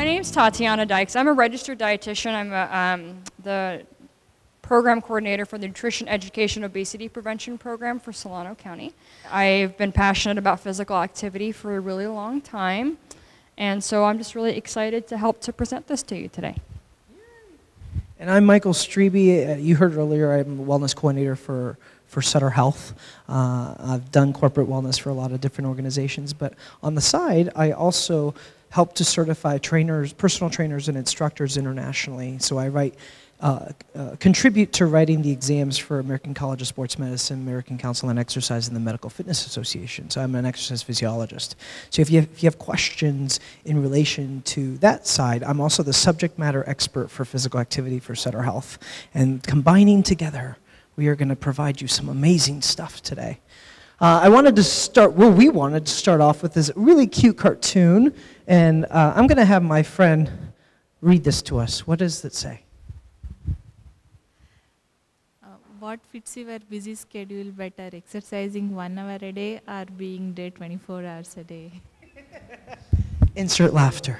My name's Tatiana Dykes. I'm a registered dietitian. I'm the program coordinator for the Nutrition Education Obesity Prevention Program for Solano County. I've been passionate about physical activity for a really long time, and so I'm just really excited to help to present this to you today. And I'm Michael Streby. You heard earlier I'm a wellness coordinator for Sutter Health. I've done corporate wellness for a lot of different organizations, but on the side, I also help to certify trainers, personal trainers and instructors internationally. So I contribute to writing the exams for American College of Sports Medicine, American Council on Exercise, and the Medical Fitness Association. So I'm an exercise physiologist. So if you have questions in relation to that side, I'm also the subject matter expert for physical activity for Sutter Health. And combining together, we are going to provide you some amazing stuff today. We wanted to start off with this really cute cartoon, and I'm going to have my friend read this to us. What does it say? What fits your busy schedule better, exercising 1 hour a day or being there 24 hours a day? Insert laughter.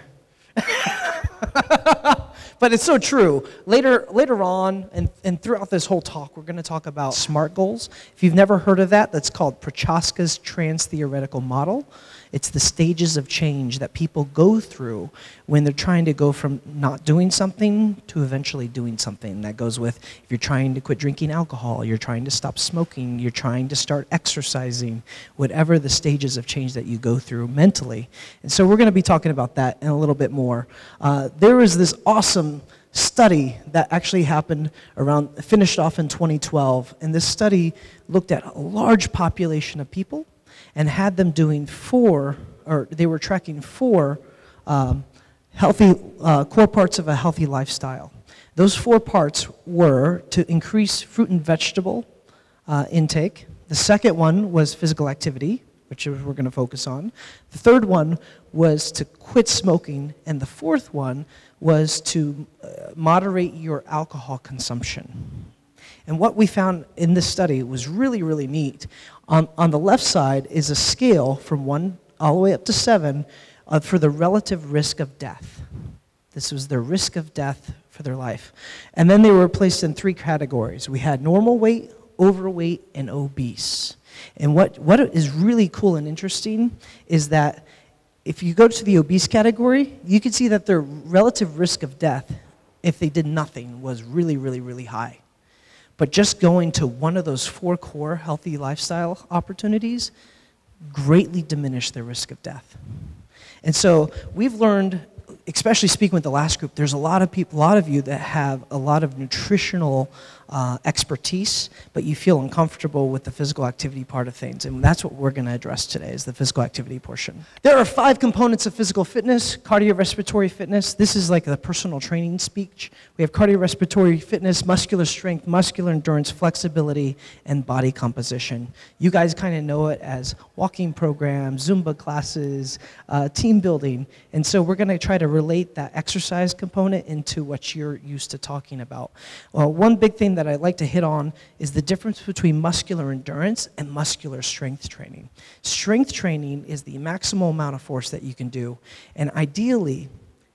But it's so true. Later on, and throughout this whole talk, we're going to talk about SMART goals. If you've never heard of that, that's called Prochaska's trans-theoretical model. It's the stages of change that people go through when they're trying to go from not doing something to eventually doing something. That goes with if you're trying to quit drinking alcohol, you're trying to stop smoking, you're trying to start exercising, whatever the stages of change that you go through mentally. And so we're going to be talking about that in a little bit more. There was this awesome study that actually finished off in 2012, and this study looked at a large population of people and had them doing they were tracking four healthy core parts of a healthy lifestyle. Those 4 parts were to increase fruit and vegetable intake. The second one was physical activity, which we're going to focus on. The third one was to quit smoking, and the fourth one was to moderate your alcohol consumption. And what we found in this study was really, really neat. On the left side is a scale from 1 all the way up to 7 for the relative risk of death. This was their risk of death for their life. And then they were placed in 3 categories. We had normal weight, overweight, and obese. And what is really cool and interesting is that if you go to the obese category, you can see that their relative risk of death, if they did nothing, was really, really, really high. But just going to one of those 4 core healthy lifestyle opportunities greatly diminished their risk of death. And so we've learned, especially speaking with the last group, there's a lot of you that have a lot of nutritional expertise, but you feel uncomfortable with the physical activity part of things. And that's what we're going to address today, is the physical activity portion. There are 5 components of physical fitness: cardiorespiratory fitness. This is like the personal training speech. We have cardiorespiratory fitness, muscular strength, muscular endurance, flexibility, and body composition. You guys kind of know it as walking programs, Zumba classes, team building. And so we're going to try to relate that exercise component into what you're used to talking about. Well, one big thing that I'd like to hit on is the difference between muscular endurance and muscular strength training. Strength training is the maximal amount of force that you can do. And ideally,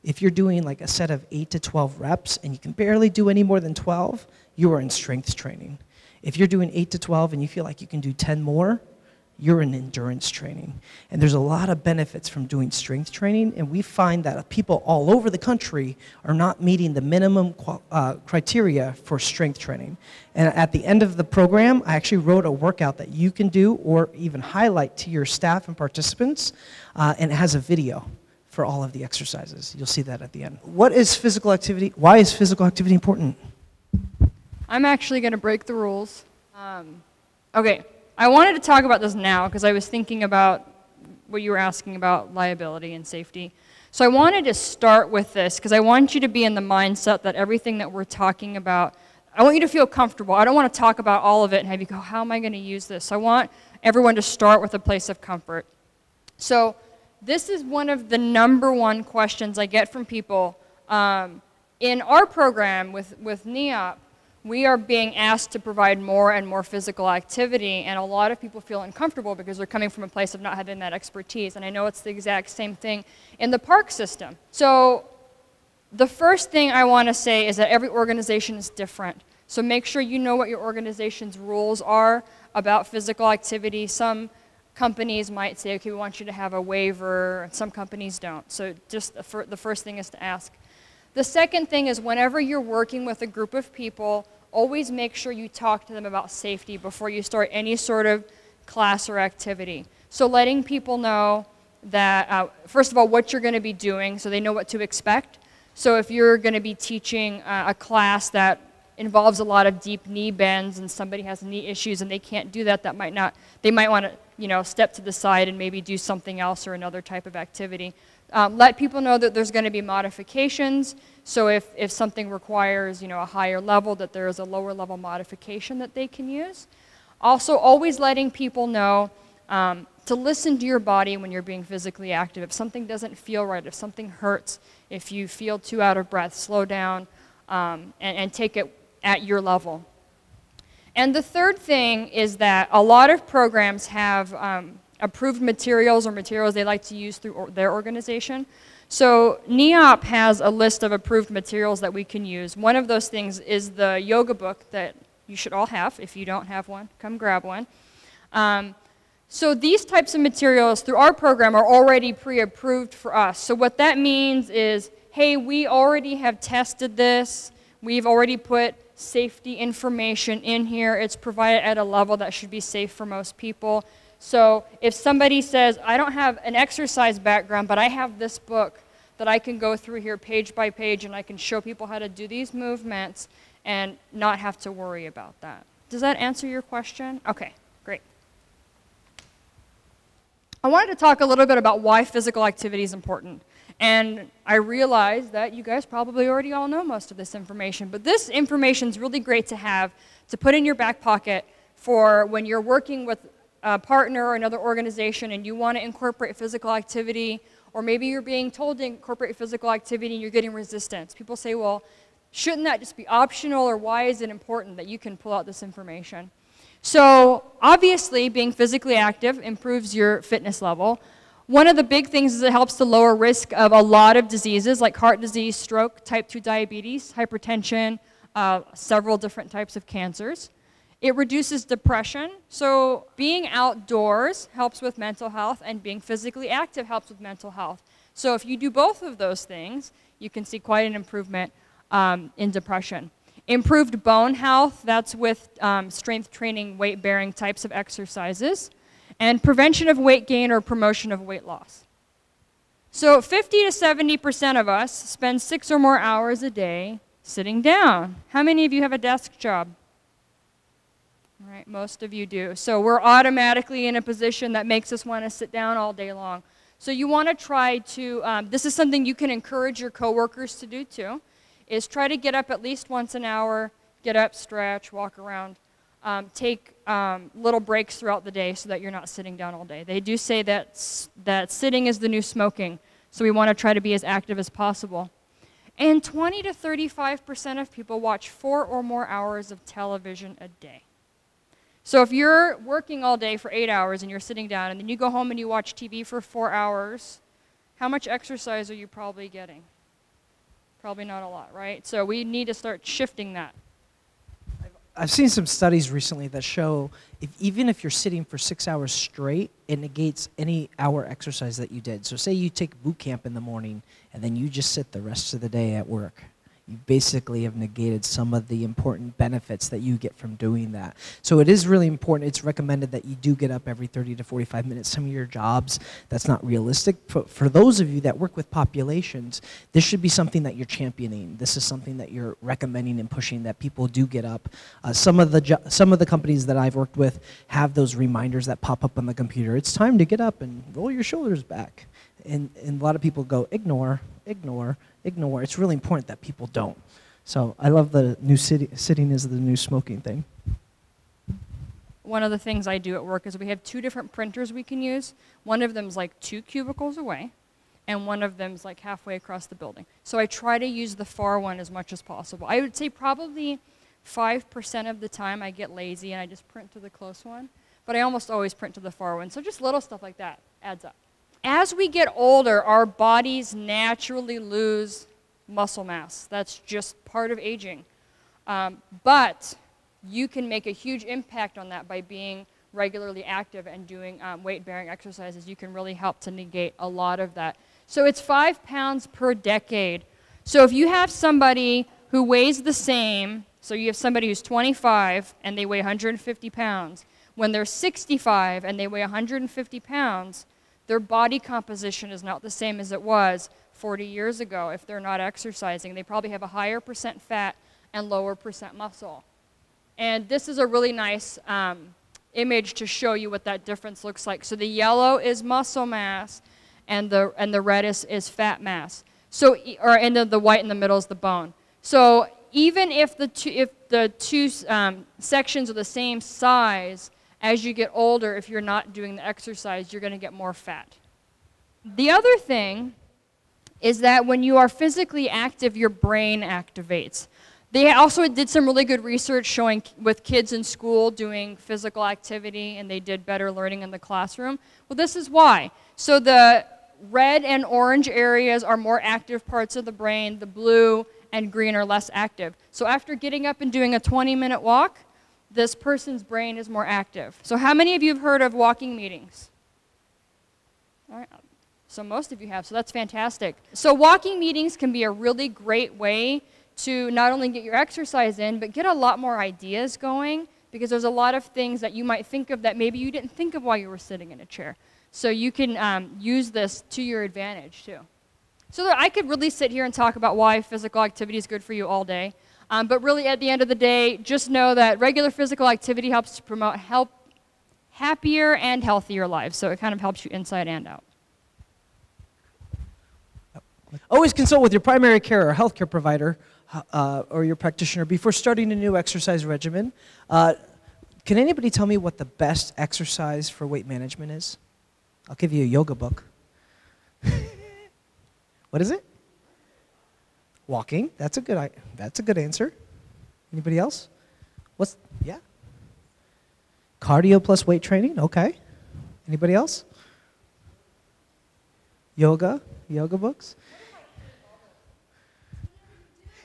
if you're doing like a set of 8 to 12 reps and you can barely do any more than 12, you are in strength training. If you're doing 8 to 12 and you feel like you can do 10 more, you're in endurance training. And there's a lot of benefits from doing strength training, and we find that people all over the country are not meeting the minimum criteria for strength training. And at the end of the program, I actually wrote a workout that you can do or even highlight to your staff and participants, and it has a video for all of the exercises. You'll see that at the end. What is physical activity? Why is physical activity important? I'm actually going to break the rules. Okay. I wanted to talk about this now because I was thinking about what you were asking about liability and safety. So I wanted to start with this because I want you to be in the mindset that everything that we're talking about, I want you to feel comfortable. I don't want to talk about all of it and have you go, how am I going to use this? So I want everyone to start with a place of comfort. So this is one of the #1 questions I get from people. In our program with NEOP, we are being asked to provide more and more physical activity, and a lot of people feel uncomfortable because they're coming from a place of not having that expertise. And I know it's the exact same thing in the park system. So The first thing I want to say is that every organization is different. So make sure you know what your organization's rules are about physical activity. Some companies might say, okay, we want you to have a waiver, and some companies don't. So just the first thing is to ask. The second thing is whenever you're working with a group of people, always make sure you talk to them about safety before you start any sort of class or activity. So letting people know that, first of all, what you're going to be doing so they know what to expect. So if you're going to be teaching a class that involves a lot of deep knee bends and somebody has knee issues and they can't do that, they might want to step to the side and maybe do something else or another type of activity. Let people know that there's going to be modifications. So if something requires a higher level, that there is a lower level modification that they can use. Also, always letting people know to listen to your body when you're being physically active. If something doesn't feel right, if something hurts, if you feel too out of breath, slow down and take it at your level. And the third thing is that a lot of programs have approved materials or materials they like to use through their organization. So NEOP has a list of approved materials that we can use. One of those things is the yoga book that you should all have. If you don't have one, come grab one. So these types of materials through our program are already pre-approved for us. So what that means is, hey, we already have tested this. We've already put safety information in here. It's provided at a level that should be safe for most people. So if somebody says, I don't have an exercise background, but I have this book that I can go through here page by page and I can show people how to do these movements and not have to worry about that. Does that answer your question? Okay, great. I wanted to talk a little bit about why physical activity is important. And I realize that you guys probably already all know most of this information, but this information is really great to have, to put in your back pocket for when you're working with a partner or another organization and you want to incorporate physical activity, or maybe you're being told to incorporate physical activity and you're getting resistance. People say, well, shouldn't that just be optional, or why is it important that you can pull out this information? So obviously, being physically active improves your fitness level. One of the big things is it helps to lower risk of a lot of diseases like heart disease, stroke, type 2 diabetes, hypertension, several different types of cancers. It reduces depression. So being outdoors helps with mental health, and being physically active helps with mental health. So if you do both of those things, you can see quite an improvement in depression. Improved bone health, that's with strength training, weight-bearing types of exercises. And prevention of weight gain or promotion of weight loss. So 50 to 70% of us spend 6 or more hours a day sitting down. How many of you have a desk job? All right, most of you do. So we're automatically in a position that makes us want to sit down all day long. So you want to try to, this is something you can encourage your coworkers to do too, is try to get up at least once an hour, get up, stretch, walk around. Take little breaks throughout the day so that you're not sitting down all day. They do say that sitting is the new smoking, so we want to try to be as active as possible. And 20 to 35% of people watch 4 or more hours of television a day. So if you're working all day for 8 hours and you're sitting down, and then you go home and you watch TV for 4 hours, how much exercise are you probably getting? Probably not a lot, right? So we need to start shifting that. I've seen some studies recently that show even if you're sitting for 6 hours straight, it negates any hour exercise that you did. So say you take boot camp in the morning and then you just sit the rest of the day at work. You basically have negated some of the important benefits that you get from doing that. So it is really important. It's recommended that you do get up every 30 to 45 minutes. Some of your jobs, that's not realistic. For those of you that work with populations, this should be something that you're championing. This is something that you're recommending and pushing, that people do get up. Some of the companies that I've worked with have those reminders that pop up on the computer. It's time to get up and roll your shoulders back. And a lot of people go, ignore, ignore, ignore. It's really important that people don't. So I love the new sitting is the new smoking thing. One of the things I do at work is we have 2 different printers we can use. One of them is like 2 cubicles away, and one of them is like halfway across the building. So I try to use the far one as much as possible. I would say probably 5% of the time I get lazy and I just print to the close one, but I almost always print to the far one. So just little stuff like that adds up. As we get older, our bodies naturally lose muscle mass. That's just part of aging. But you can make a huge impact on that by being regularly active and doing weight-bearing exercises. You can really help to negate a lot of that. So it's 5 pounds per decade. So if you have somebody who weighs the same, so you have somebody who's 25 and they weigh 150 pounds, when they're 65 and they weigh 150 pounds, their body composition is not the same as it was 40 years ago if they're not exercising. They probably have a higher percent fat and lower percent muscle. And this is a really nice image to show you what that difference looks like. So the yellow is muscle mass, and the red is fat mass. So, and then the white in the middle is the bone. So even if the two sections are the same size, as you get older, if you're not doing the exercise, you're going to get more fat. The other thing is that when you are physically active, your brain activates. They also did some really good research showing with kids in school doing physical activity, and they did better learning in the classroom. Well, this is why. So the red and orange areas are more active parts of the brain. The blue and green are less active. So after getting up and doing a 20-minute walk, this person's brain is more active. So how many of you have heard of walking meetings? All right. So most of you have, so that's fantastic. So walking meetings can be a really great way to not only get your exercise in, but get a lot more ideas going, because there's a lot of things that you might think of that maybe you didn't think of while you were sitting in a chair. So you can use this to your advantage too. So I could really sit here and talk about why physical activity is good for you all day. But really at the end of the day, just know that regular physical activity helps to promote happier and healthier lives. So it kind of helps you inside and out. Always consult with your primary care or healthcare provider or your practitioner before starting a new exercise regimen. Can anybody tell me what the best exercise for weight management is? I'll give you a yoga book. What is it? Walking. That's a good answer. Anybody else? Yeah? Cardio plus weight training. Okay. Anybody else? Yoga books.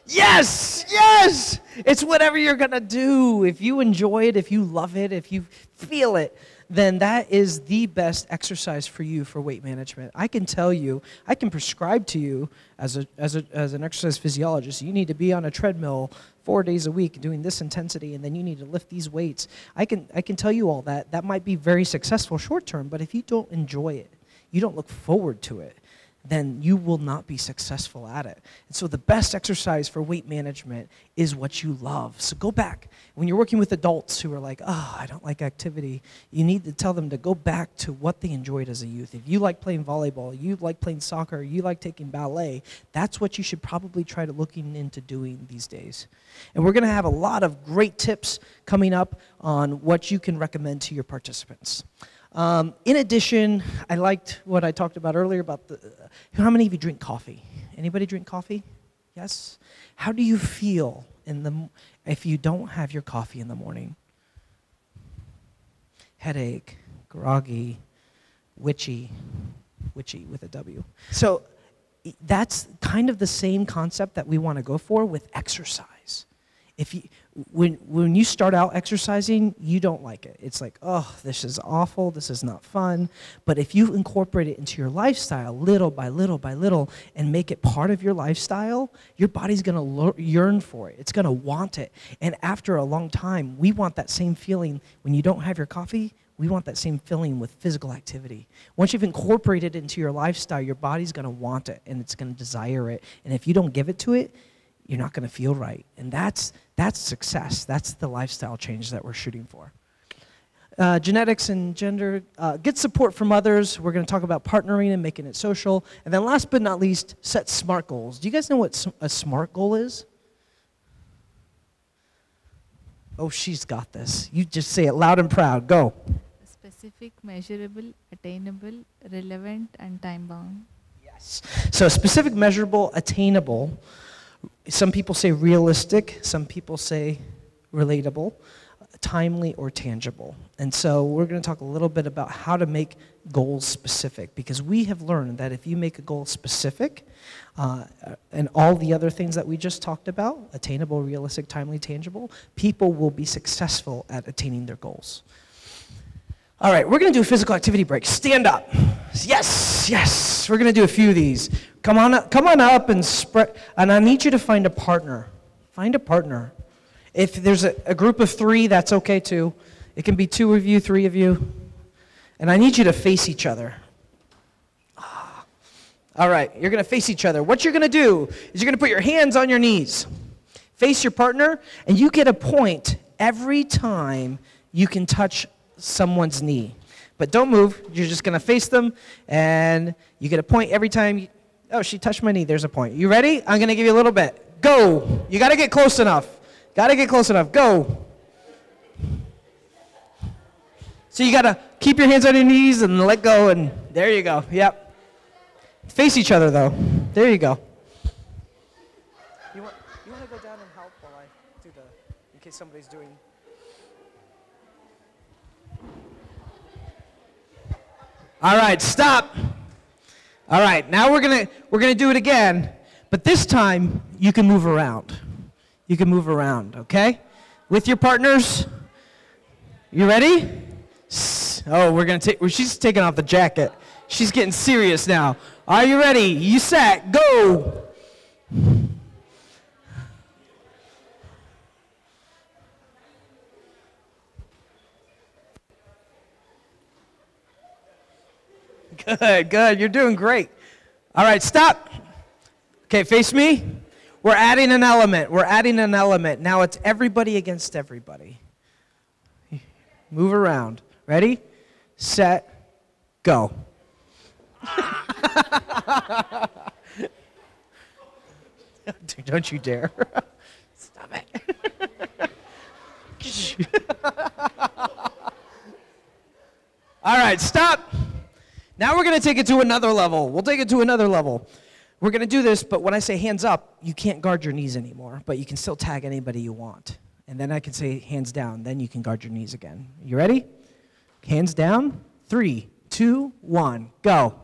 Yes, yes. It's whatever you're gonna do. If you enjoy it, if you love it, if you feel it, then that is the best exercise for you for weight management. I can tell you, I can prescribe to you as an exercise physiologist, you need to be on a treadmill 4 days a week doing this intensity, and then you need to lift these weights. I can tell you all that. That might be very successful short term, but if you don't enjoy it, you don't look forward to it, then you will not be successful at it. And so the best exercise for weight management is what you love. So go back. When you're working with adults who are like, oh, I don't like activity, you need to tell them to go back to what they enjoyed as a youth. If you like playing volleyball, you like playing soccer, you like taking ballet, that's what you should probably try to looking into doing these days. And we're going to have a lot of great tips coming up on what you can recommend to your participants. In addition, I liked what I talked about earlier about how many of you drink coffee? Anybody drink coffee? Yes? How do you feel if you don't have your coffee in the morning? Headache, groggy, witchy with a W. So that's kind of the same concept that we want to go for with exercise. When you start out exercising, you don't like it. It's like, oh, this is awful, this is not fun. But if you incorporate it into your lifestyle little by little by little and make it part of your lifestyle, your body's going to yearn for it. It's going to want it. And after a long time, we want that same feeling when you don't have your coffee. We want that same feeling with physical activity. Once you've incorporated it into your lifestyle, your body's going to want it and it's going to desire it. And if you don't give it to it, you're not going to feel right. And that's success. That's the lifestyle change that we're shooting for. Genetics and gender, get support from others. We're going to talk about partnering and making it social. And then last but not least, set SMART goals. Do you guys know what a SMART goal is? Oh, she's got this. You just say it loud and proud. Go. Specific, measurable, attainable, relevant, and time-bound. Yes. So specific, measurable, attainable. Some people say realistic, some people say relatable. timely, or tangible. And so we're going to talk a little bit about how to make goals specific, because we have learned that if you make a goal specific, and all the other things that we just talked about, attainable, realistic, timely, tangible, people will be successful at attaining their goals. All right, we're going to do a physical activity break. Stand up. Yes, yes. We're going to do a few of these. Come on up and spread. And I need you to find a partner. Find a partner. If there's a group of 3, that's okay too. It can be 2 of you, 3 of you. And I need you to face each other. All right, you're going to face each other. What you're going to do is you're going to put your hands on your knees. Face your partner, and you get a point every time you can touch someone's knee. But don't move. You're just going to face them, and you get a point every time you... Oh, she touched my knee. There's a point. You ready? I'm going to give you a little bit. Go. You got to get close enough. Got to get close enough. Go. So you got to keep your hands on your knees and let go, and there you go. Yep. Face each other, though. There you go. You want to go down and help while I do in case somebody's doing... All right, stop. All right, now we're gonna do it again, but this time you can move around. You can move around, okay? With your partners. You ready? Oh, she's taking off the jacket. She's getting serious now. Are you ready? You set. Go. Good, good. You're doing great. All right, stop. Okay, face me. We're adding an element. We're adding an element. Now it's everybody against everybody. Move around. Ready? Set. Go. Don't you dare. Stop it. All right, stop. Now we're going to take it to another level. We'll take it to another level. We're going to do this, but when I say hands up, you can't guard your knees anymore, but you can still tag anybody you want. And then I can say hands down, then you can guard your knees again. You ready? Hands down. 3, 2, 1, go.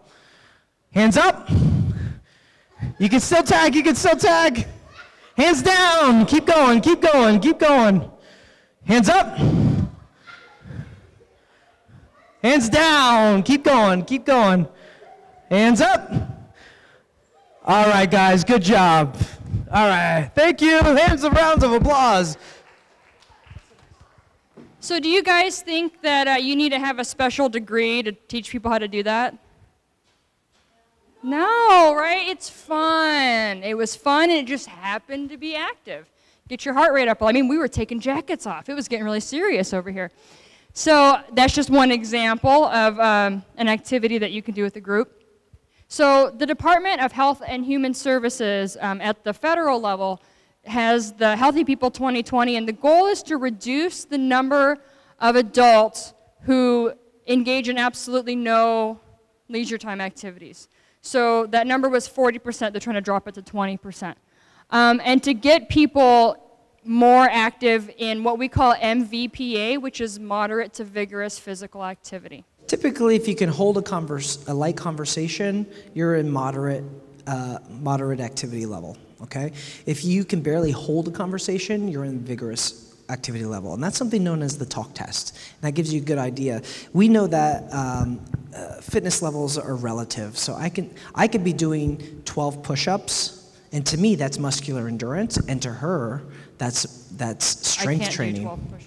Hands up. You can still tag, you can still tag. Hands down. Keep going, keep going, keep going. Hands up. Hands down. Keep going, keep going. Hands up. All right, guys, good job. All right, thank you. Rounds of applause. So do you guys think that you need to have a special degree to teach people how to do that? No, right? It's fun. It was fun, and it just happened to be active. Get your heart rate up. I mean, we were taking jackets off. It was getting really serious over here. So that's just one example of an activity that you can do with a group. So the Department of Health and Human Services at the federal level has the Healthy People 2020, and the goal is to reduce the number of adults who engage in absolutely no leisure time activities. So that number was 40%. They're trying to drop it to 20%. And to get people more active in what we call MVPA, which is moderate to vigorous physical activity. Typically, if you can hold a light conversation, you're in moderate activity level, okay? If you can barely hold a conversation, you're in vigorous activity level. And that's something known as the talk test. And that gives you a good idea. We know that fitness levels are relative. So I could be doing 12 push-ups, and to me, that's muscular endurance, and to her, that's strength training. I can't do 12 push-ups.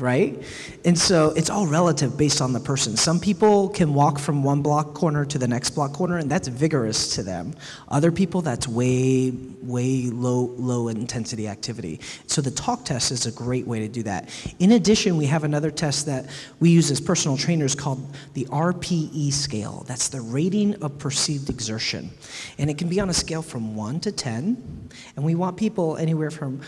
Right? And so it's all relative based on the person. Some people can walk from one block corner to the next block corner, and that's vigorous to them. Other people, that's way low intensity activity. So the talk test is a great way to do that. In addition, we have another test that we use as personal trainers called the RPE scale. That's the rating of perceived exertion. And it can be on a scale from 1 to 10, and we want people anywhere from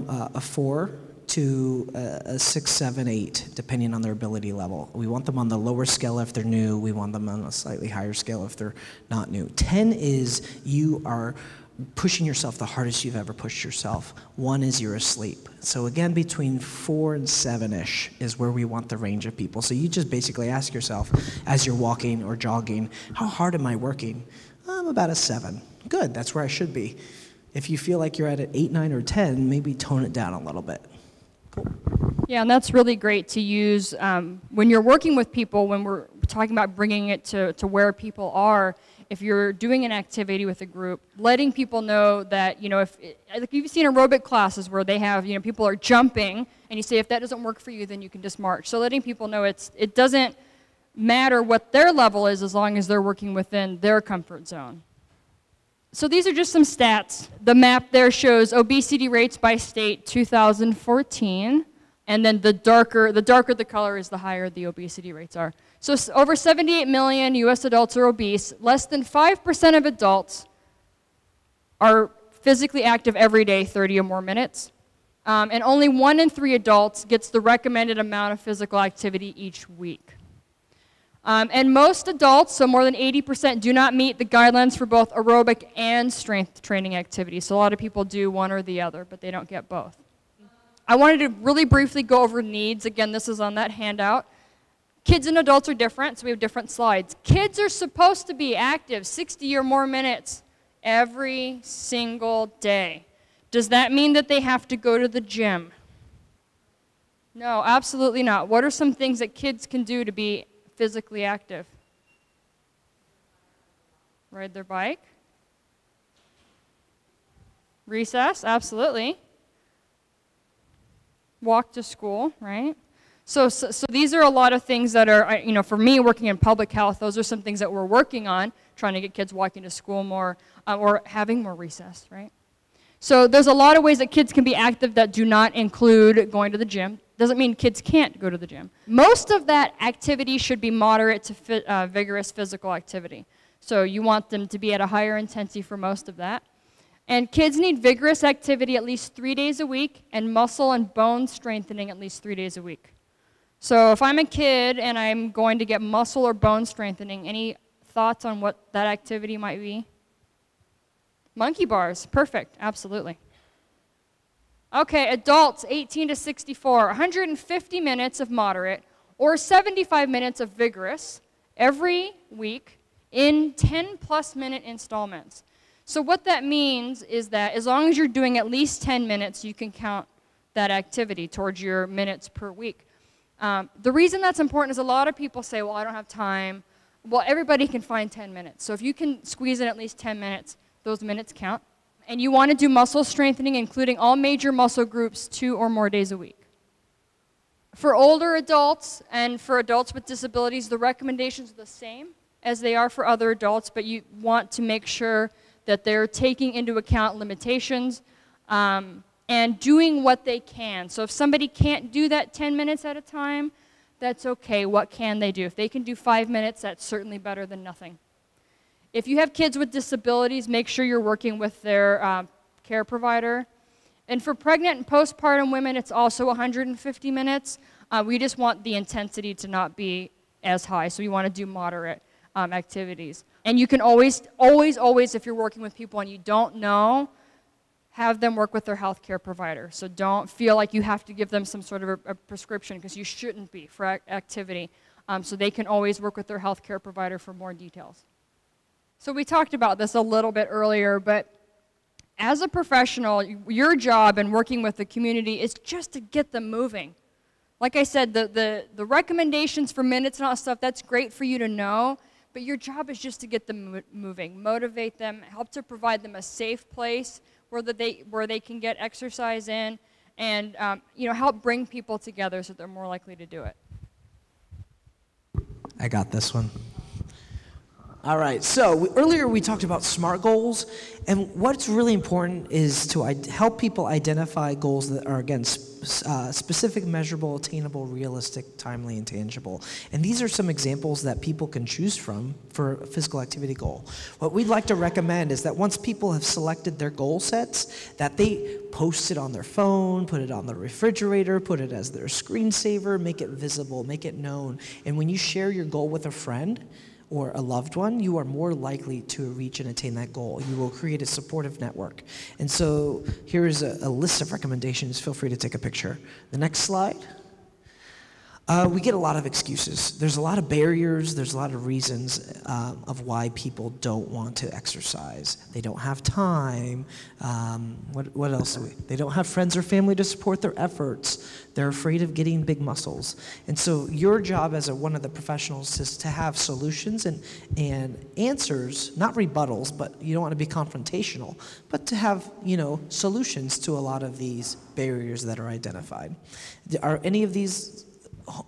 a 4 to a 6, 7, 8, depending on their ability level. We want them on the lower scale if they're new. We want them on a slightly higher scale if they're not new. 10 is you are pushing yourself the hardest you've ever pushed yourself. One is you're asleep. So again, between 4 and 7-ish is where we want the range of people. So you just basically ask yourself, as you're walking or jogging, how hard am I working? I'm about a 7. Good, that's where I should be. If you feel like you're at an 8, 9, or 10, maybe tone it down a little bit. Cool. Yeah, and that's really great to use when you're working with people, when we're talking about bringing it to where people are. If you're doing an activity with a group, letting people know that, like you've seen aerobic classes where they have, people are jumping, and you say, if that doesn't work for you, then you can just march. So letting people know it doesn't matter what their level is as long as they're working within their comfort zone. So these are just some stats. The map there shows obesity rates by state 2014, and then the darker the color is, the higher the obesity rates are. So over 78 million US adults are obese. Less than 5% of adults are physically active every day, 30 or more minutes. And only 1 in 3 adults gets the recommended amount of physical activity each week. And most adults, so more than 80%, do not meet the guidelines for both aerobic and strength training activities. So a lot of people do one or the other, but they don't get both. I wanted to really briefly go over needs. Again, this is on that handout. Kids and adults are different, so we have different slides. Kids are supposed to be active 60 or more minutes every single day. Does that mean that they have to go to the gym? No, absolutely not. What are some things that kids can do to be physically active? Ride their bike. Recess, absolutely. Walk to school, right? So these are a lot of things that are, for me working in public health, those are some things that we're working on, trying to get kids walking to school more or having more recess, right? So there's a lot of ways that kids can be active that do not include going to the gym. Doesn't mean kids can't go to the gym. Most of that activity should be moderate to vigorous physical activity. So you want them to be at a higher intensity for most of that. And kids need vigorous activity at least 3 days a week and muscle and bone strengthening at least 3 days a week. So if I'm a kid and I'm going to get muscle or bone strengthening, any thoughts on what that activity might be? Monkey bars, perfect, absolutely. Okay, adults 18 to 64, 150 minutes of moderate or 75 minutes of vigorous every week in 10+ minute installments. So what that means is that as long as you're doing at least 10 minutes, you can count that activity towards your minutes per week. The reason that's important is a lot of people say, well, I don't have time. Well, everybody can find 10 minutes. So if you can squeeze in at least 10 minutes, those minutes count. And you want to do muscle strengthening, including all major muscle groups 2 or more days a week. For older adults and for adults with disabilities, the recommendations are the same as they are for other adults, but you want to make sure that they're taking into account limitations and doing what they can. So if somebody can't do that 10 minutes at a time, that's okay. What can they do? If they can do 5 minutes, that's certainly better than nothing. If you have kids with disabilities, make sure you're working with their care provider. And for pregnant and postpartum women, it's also 150 minutes. We just want the intensity to not be as high, so we want to do moderate activities. And you can always, if you're working with people and you don't know, have them work with their health care provider. So don't feel like you have to give them some sort of a prescription, because you shouldn't be for activity. So they can always work with their health care provider for more details. So we talked about this a little bit earlier, but as a professional, your job in working with the community is just to get them moving. Like I said, the recommendations for minutes and all that stuff, that's great for you to know, but your job is just to get them moving, motivate them, help to provide them a safe place where they can get exercise in, and help bring people together so they're more likely to do it. I got this one. All right, so earlier we talked about SMART goals, and what's really important is to help people identify goals that are, again, specific, measurable, attainable, realistic, timely, and tangible. And these are some examples that people can choose from for a physical activity goal. What we'd like to recommend is that once people have selected their goal sets, that they post it on their phone, put it on the refrigerator, put it as their screensaver, make it visible, make it known. And when you share your goal with a friend, or a loved one, you are more likely to reach and attain that goal. You will create a supportive network. And so here is a list of recommendations. Feel free to take a picture. The next slide. We get a lot of excuses. There's a lot of barriers. There's a lot of reasons of why people don't want to exercise. They don't have time. What else? They don't have friends or family to support their efforts. They're afraid of getting big muscles. And so your job as one of the professionals is to have solutions and answers, not rebuttals, but you don't want to be confrontational, but to have, solutions to a lot of these barriers that are identified. Are any of these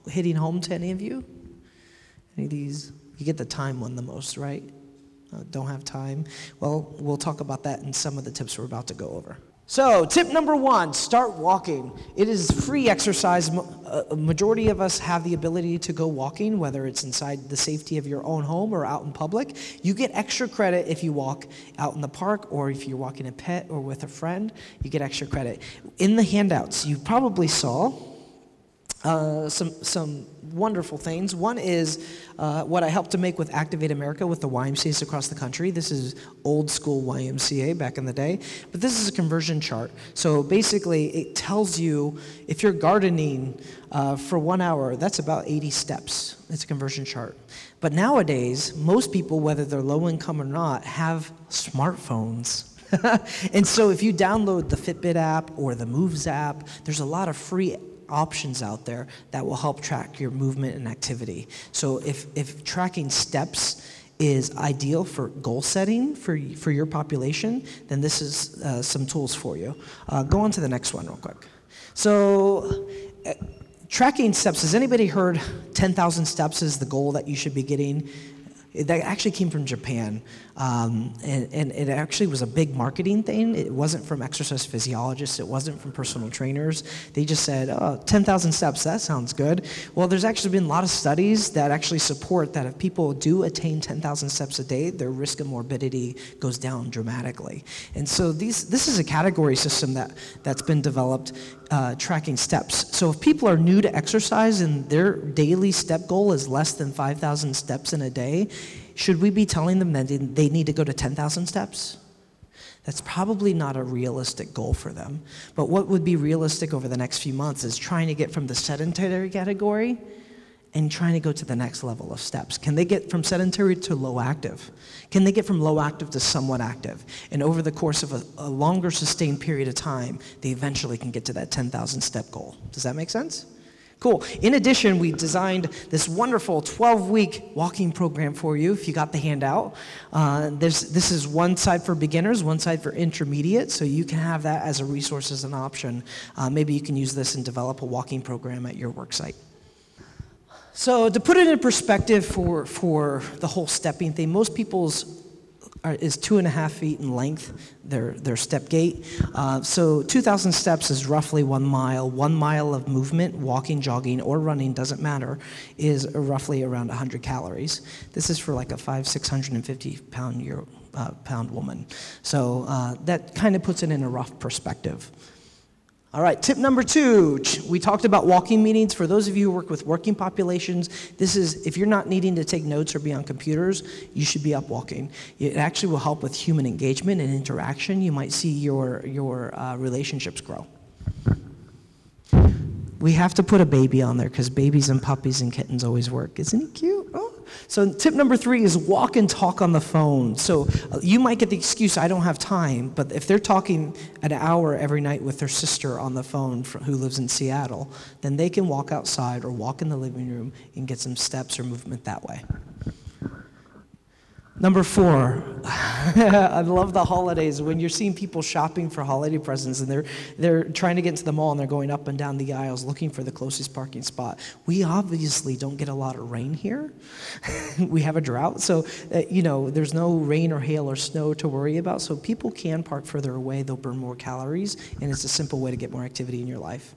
hitting home to any of you? Any of these? You get the time one the most, right? Don't have time? Well, we'll talk about that in some of the tips we're about to go over. So, tip number 1, start walking. It is free exercise. A majority of us have the ability to go walking, whether it's inside the safety of your own home or out in public. You get extra credit if you walk out in the park, or if you're walking a pet or with a friend, you get extra credit. In the handouts, you probably saw some wonderful things. One is what I helped to make with Activate America with the YMCAs across the country. This is old school YMCA back in the day, but this is a conversion chart. So basically it tells you if you're gardening for 1 hour, that's about 80 steps. It's a conversion chart. But nowadays, most people, whether they're low income or not, have smartphones. And so if you download the Fitbit app or the Moves app, there's a lot of free options out there that will help track your movement and activity. So if tracking steps is ideal for goal setting for your population, then this is some tools for you. Go on to the next one real quick. So tracking steps, has anybody heard 10,000 steps is the goal that you should be getting? That actually came from Japan, and it actually was a big marketing thing. It wasn't from exercise physiologists. It wasn't from personal trainers. They just said, 10,000 steps, that sounds good. Well, there's actually been a lot of studies that actually support that if people do attain 10,000 steps a day, their risk of morbidity goes down dramatically. And so this is a category system that's been developed tracking steps. So if people are new to exercise and their daily step goal is less than 5,000 steps in a day, should we be telling them that they need to go to 10,000 steps? That's probably not a realistic goal for them. But what would be realistic over the next few months is trying to get from the sedentary category and trying to go to the next level of steps. Can they get from sedentary to low active? Can they get from low active to somewhat active? And over the course of a longer sustained period of time, they eventually can get to that 10,000 step goal. Does that make sense? Cool. In addition, we designed this wonderful 12-week walking program for you, if you got the handout. This is one side for beginners, one side for intermediate, so you can have that as a resource, as an option. Maybe you can use this and develop a walking program at your work site. So to put it in perspective for the whole stepping thing, most people's is 2.5 feet in length, their step gait. So 2,000 steps is roughly 1 mile. 1 mile of movement, walking, jogging, or running, doesn't matter, is roughly around 100 calories. This is for like a 650 pound woman. So that kind of puts it in a rough perspective. All right, tip number 2, we talked about walking meetings. For those of you who work with working populations, this is, if you're not needing to take notes or be on computers, you should be up walking. It actually will help with human engagement and interaction. You might see your relationships grow. We have to put a baby on there because babies and puppies and kittens always work. Isn't he cute? Oh. So tip number 3 is walk and talk on the phone. So you might get the excuse, I don't have time, but if they're talking an hour every night with their sister on the phone who lives in Seattle, then they can walk outside or walk in the living room and get some steps or movement that way. Number 4, I love the holidays. When you're seeing people shopping for holiday presents and they're trying to get into the mall and they're going up and down the aisles looking for the closest parking spot. We obviously don't get a lot of rain here. We have a drought, so there's no rain or hail or snow to worry about. So people can park further away. They'll burn more calories, and it's a simple way to get more activity in your life.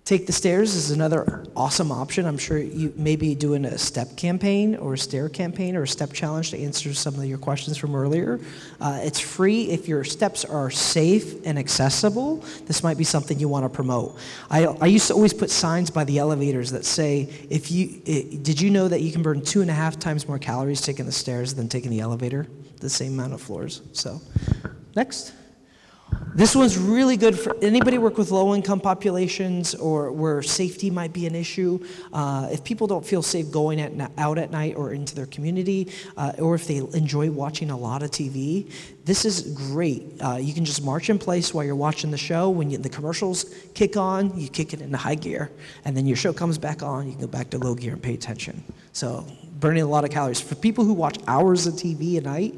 Take the stairs is another awesome option. I'm sure you may be doing a step campaign or a stair campaign or a step challenge to answer some of your questions from earlier. It's free if your steps are safe and accessible. This might be something you want to promote. I used to always put signs by the elevators that say, did you know that you can burn 2.5 times more calories taking the stairs than taking the elevator? The same amount of floors. So, next. This one's really good for anybody work with low-income populations or where safety might be an issue. If people don't feel safe going out at night or into their community, or if they enjoy watching a lot of TV, this is great. You can just march in place while you're watching the show. When the commercials kick on, you kick it into high gear, and then your show comes back on, you can go back to low gear and pay attention. So burning a lot of calories. For people who watch hours of TV a night,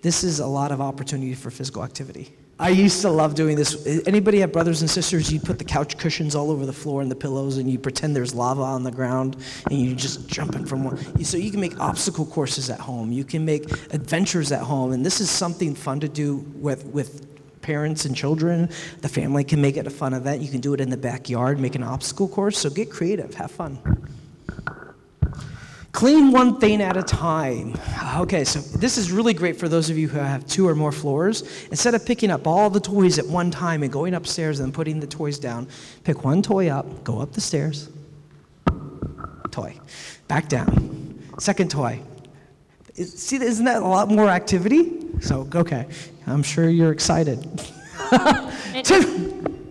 this is a lot of opportunity for physical activity. I used to love doing this. Anybody have brothers and sisters? You put the couch cushions all over the floor and the pillows, and you pretend there's lava on the ground, and you just jumping from one. So you can make obstacle courses at home. You can make adventures at home, and this is something fun to do with parents and children. The family can make it a fun event. You can do it in the backyard, make an obstacle course. So get creative, have fun. Clean one thing at a time. Okay, so this is really great for those of you who have 2 or more floors. Instead of picking up all the toys at one time and going upstairs and putting the toys down, pick one toy up, go up the stairs, toy, back down, second toy. See, isn't that a lot more activity? So, okay, I'm sure you're excited.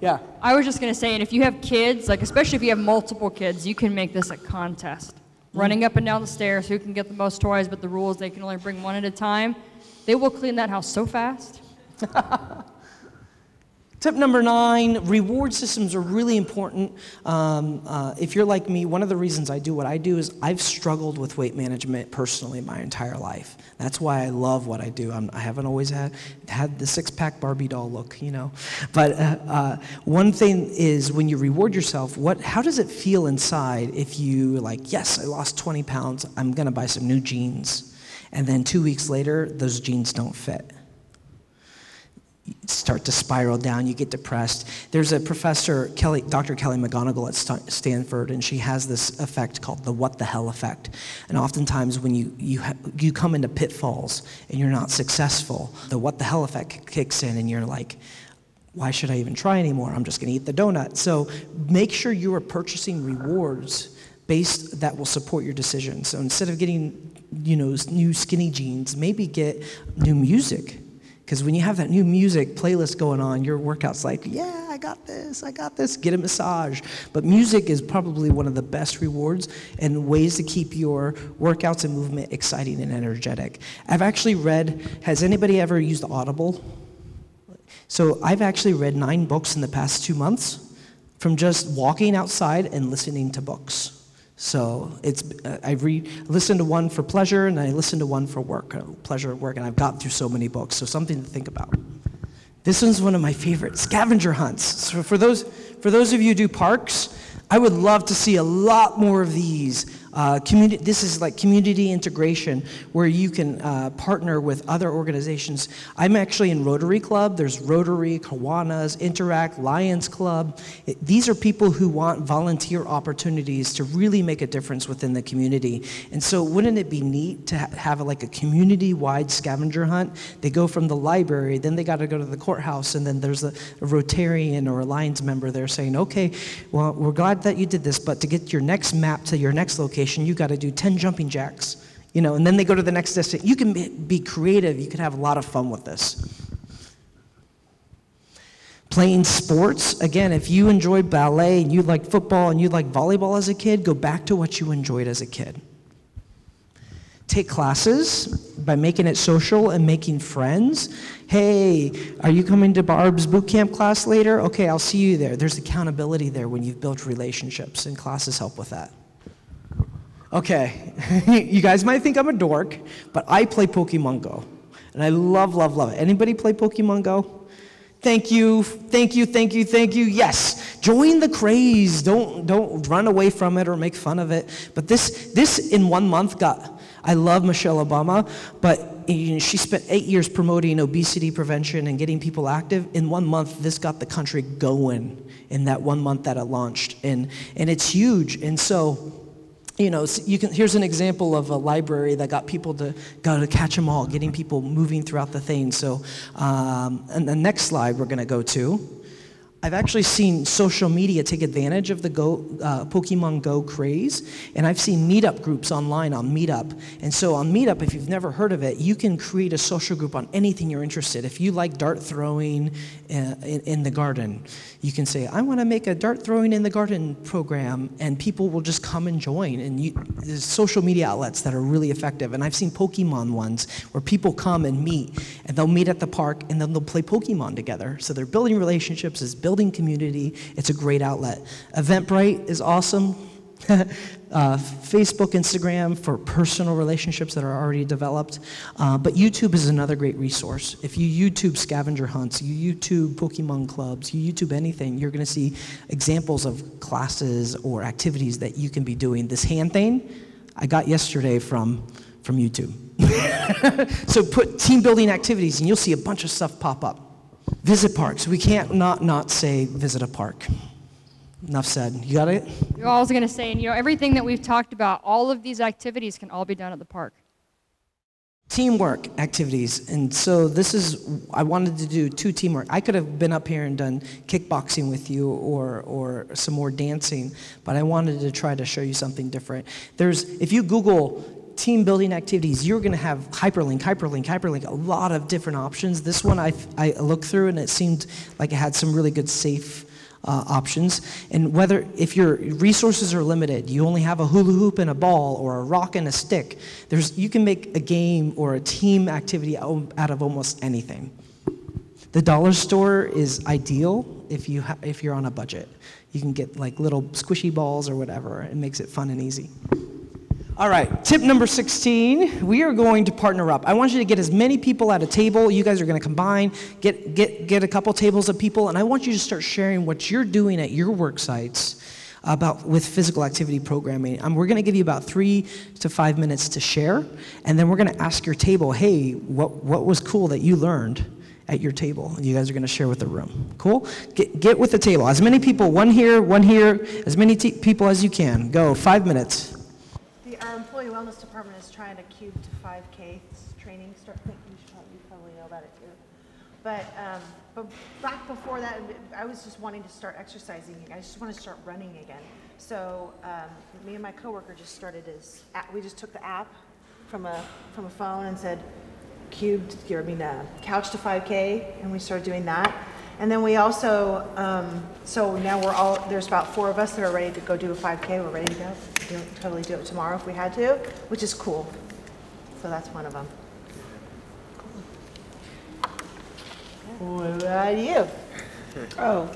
Yeah. I was just going to say, and if you have kids, like especially if you have multiple kids, you can make this a contest. Running up and down the stairs, who can get the most toys, but the rule is they can only bring one at a time. They will clean that house so fast. Tip number 9, reward systems are really important. If you're like me, one of the reasons I do what I do is I've struggled with weight management personally my entire life. That's why I love what I do. I haven't always had the 6-pack Barbie doll look, you know. But one thing is when you reward yourself, how does it feel inside if you like, yes, I lost 20 pounds, I'm gonna buy some new jeans. And then 2 weeks later, those jeans don't fit. Start to spiral down, you get depressed. There's a professor, Dr. Kelly McGonigal at Stanford, and she has this effect called the what the hell effect. And oftentimes when you come into pitfalls and you're not successful, the what the hell effect kicks in and you're like, why should I even try anymore? I'm just gonna eat the donut. So make sure you are purchasing rewards that will support your decision. So instead of getting, new skinny jeans, maybe get new music. Because when you have that new music playlist going on, your workout's like, yeah, I got this, get a massage. But music is probably one of the best rewards and ways to keep your workouts and movement exciting and energetic. I've actually has anybody ever used Audible? So I've actually read 9 books in the past 2 months from just walking outside and listening to books. So I listened to one for pleasure and I listened to one for work, pleasure at work, and I've gotten through so many books, so something to think about. This one's one of my favorite, scavenger hunts. So for those of you who do parks, I would love to see a lot more of these. This is like community integration where you can partner with other organizations. I'm actually in Rotary Club. There's Rotary, Kiwanis, Interact, Lions Club. These are people who want volunteer opportunities to really make a difference within the community. And so wouldn't it be neat to have like a community-wide scavenger hunt? They go from the library, then they got to go to the courthouse, and then there's a Rotarian or a Lions member there saying, okay, well, we're glad that you did this, but to get your next map to your next location, you got to do 10 jumping jacks, and then they go to the next destination. You can be creative. You can have a lot of fun with this. Playing sports, again, if you enjoyed ballet and you liked football and you liked volleyball as a kid, go back to what you enjoyed as a kid. Take classes by making it social and making friends. Hey, are you coming to Barb's boot camp class later? Okay, I'll see you there. There's accountability there when you've built relationships, and classes help with that. Okay, you guys might think I'm a dork, but I play Pokemon Go, and I love, love, love it. Anybody play Pokemon Go? Thank you, thank you, thank you, thank you. Yes, join the craze. Don't run away from it or make fun of it. But this in 1 month I love Michelle Obama, but she spent 8 years promoting obesity prevention and getting people active. In 1 month, this got the country going in that 1 month that it launched. And it's huge. And so, you know, here's an example of a library that got people to go to catch them all, getting people moving throughout the thing. So, and the next slide we're going to go to. I've actually seen social media take advantage of the Pokemon Go craze, and I've seen meetup groups online on Meetup. And so on Meetup, if you've never heard of it, you can create a social group on anything you're interested. If you like dart throwing in the garden, you can say, I want to make a dart throwing in the garden program, and people will just come and join. And there's social media outlets that are really effective. And I've seen Pokemon ones where people come and meet, and they'll meet at the park, and then they'll play Pokemon together. So they're building relationships, building community. It's a great outlet. Eventbrite is awesome. Facebook, Instagram for personal relationships that are already developed. But YouTube is another great resource. If you YouTube scavenger hunts, you YouTube Pokemon clubs, you YouTube anything, you're going to see examples of classes or activities that you can be doing. This hand thing, I got yesterday from YouTube. So put team building activities and you'll see a bunch of stuff pop up. Visit parks. We can't not say visit a park. Enough said. You got it? I was going to say, and you know, everything that we've talked about, all of these activities can all be done at the park. Teamwork activities. And so this is, I wanted to do 2 teamwork. I could have been up here and done kickboxing with you or some more dancing, but I wanted to try to show you something different. If you Google team building activities, you're going to have hyperlink, a lot of different options. This one I looked through and it seemed like it had some really good safe options. And if your resources are limited, you only have a hula hoop and a ball or a rock and a stick, you can make a game or a team activity out of almost anything. The dollar store is ideal if you're on a budget. You can get like little squishy balls or whatever. It makes it fun and easy. All right, tip number 16, we are going to partner up. I want you to get as many people at a table. You guys are going to combine, get a couple tables of people, and I want you to start sharing what you're doing at your work sites with physical activity programming. We're going to give you about 3 to 5 minutes to share, and then we're going to ask your table, hey, what was cool that you learned at your table? And you guys are going to share with the room. Cool? Get with the table. As many people, one here, as many people as you can. Go, 5 minutes. Our employee wellness department is trying to cube to 5K training start. I think you probably know about it too. But back before that, I was just wanting to start exercising. I just want to start running again. So me and my coworker just started we just took the app from a phone and said couch to 5K, and we started doing that. And then we also, so now there's about 4 of us that are ready to go do a 5K. We're ready to go. Totally do it tomorrow if we had to, which is cool. So that's one of them. Cool. What about you? Oh,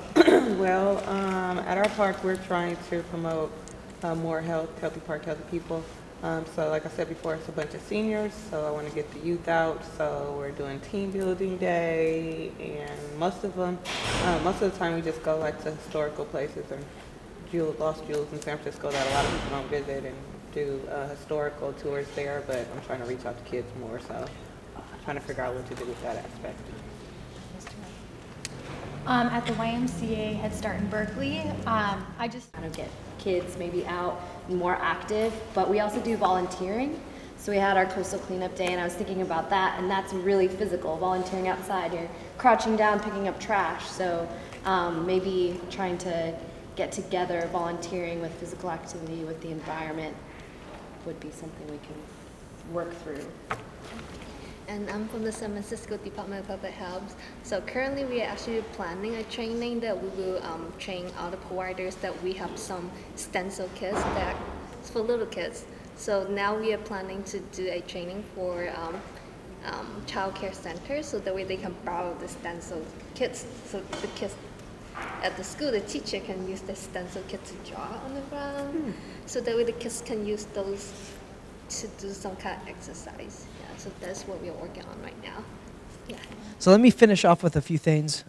well, at our park, we're trying to promote more healthy park, healthy people. So like I said before, it's a bunch of seniors, so I want to get the youth out. So we're doing team building day, and most of the time we just go like to historical places or lost jewels in San Francisco that a lot of people don't visit, and do historical tours there, but I'm trying to reach out to kids more, so I'm trying to figure out what to do with that aspect. At the YMCA Head Start in Berkeley, I just kind of get kids maybe out and more active, but we also do volunteering. So we had our coastal cleanup day, and I was thinking about that, and that's really physical, volunteering outside. You're crouching down, picking up trash, so maybe trying to get together, volunteering with physical activity with the environment would be something we can work through. And I'm from the San Francisco Department of Public Health. So currently we are actually planning a training that we will train all the providers that we have some stencil kits that's for little kids. So now we are planning to do a training for child care centers, so that way they can borrow the stencil kits, so the kids at the school, the teacher can use the stencil kit to draw on the ground. So that way the kids can use those to do some kind of exercise. Yeah, so that's what we're working on right now. Yeah. So let me finish off with a few things.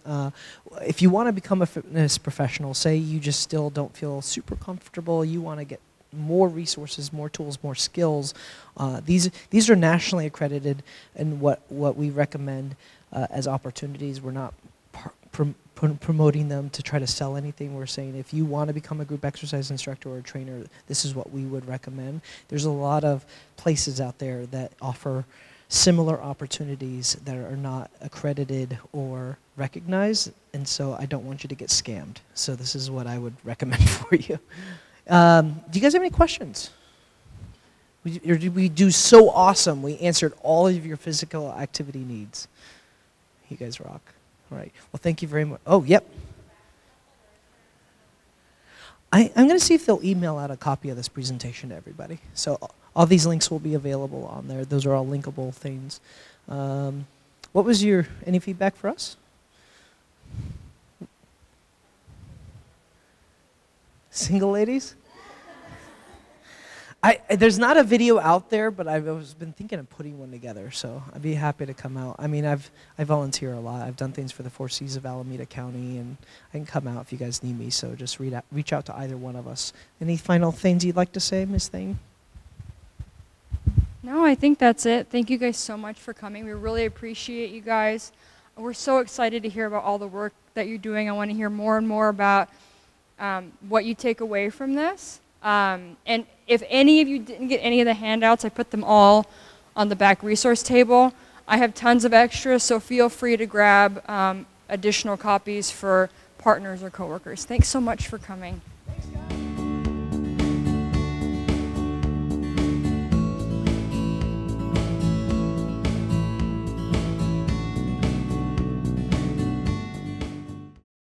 If you want to become a fitness professional, say you just still don't feel super comfortable, you want to get more resources, more tools, more skills. These are nationally accredited, and what we recommend as opportunities. We're not promoting them to try to sell anything. We're saying if you want to become a group exercise instructor or a trainer, this is what we would recommend. There's a lot of places out there that offer similar opportunities that are not accredited or recognized, and so I don't want you to get scammed. So this is what I would recommend for you. Do you guys have any questions? Did we do so awesome? We answered all of your physical activity needs. You guys rock. All right. Well, thank you very much. Oh, yep. I'm going to see if they'll email out a copy of this presentation to everybody. So all these links will be available on there. Those are all linkable things. What was any feedback for us? Single ladies? There's not a video out there, but I've been thinking of putting one together, so I'd be happy to come out. I mean, I volunteer a lot. I've done things for the Four Cs of Alameda County, and I can come out if you guys need me, so just reach out to either one of us. Any final things you'd like to say, Ms. Thane? No, I think that's it. Thank you guys so much for coming. We really appreciate you guys. We're so excited to hear about all the work that you're doing. I want to hear more and more about what you take away from this. And if any of you didn't get any of the handouts, I put them all on the back resource table. I have tons of extras, so feel free to grab additional copies for partners or coworkers. Thanks so much for coming.